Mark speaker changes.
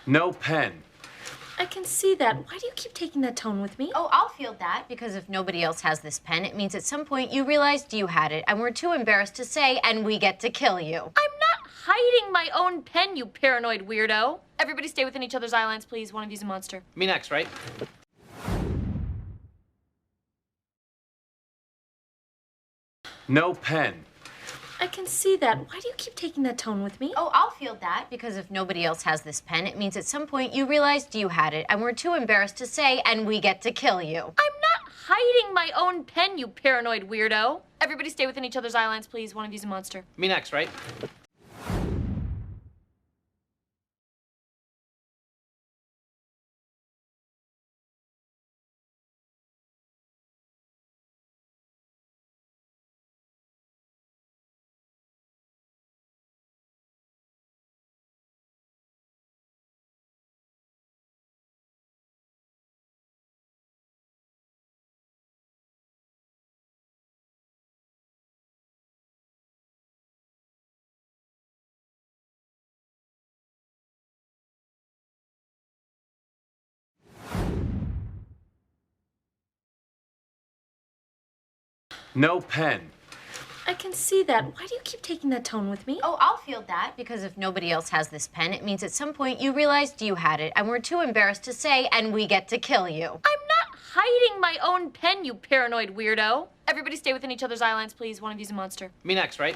Speaker 1: No pen.
Speaker 2: I can see that. Why do you keep taking that tone with me?
Speaker 3: Oh, I'll field that, because if nobody else has this pen, it means at some point you realized you had it, and we're too embarrassed to say, and we get to kill you.
Speaker 2: I'm not hiding my own pen, you paranoid weirdo. Everybody stay within each other's eye lines, please. One of you's a monster.
Speaker 1: Me next, right? No pen.
Speaker 2: I can see that. Why do you keep taking that tone with me?
Speaker 3: Oh, I'll field that, because if nobody else has this pen, it means at some point you realized you had it, and we're too embarrassed to say, and we get to kill you.
Speaker 2: I'm not hiding my own pen, you paranoid weirdo. Everybody stay within each other's eye lines, please. One of you's a monster.
Speaker 1: Me next, right? No pen.
Speaker 2: I can see that. Why do you keep taking that tone with me?
Speaker 3: Oh, I'll field that, because if nobody else has this pen, it means at some point you realized you had it, and we're too embarrassed to say, and we get to kill you.
Speaker 2: I'm not hiding my own pen, you paranoid weirdo. Everybody stay within each other's eye lines, please. One of you's a monster.
Speaker 1: Me next, right?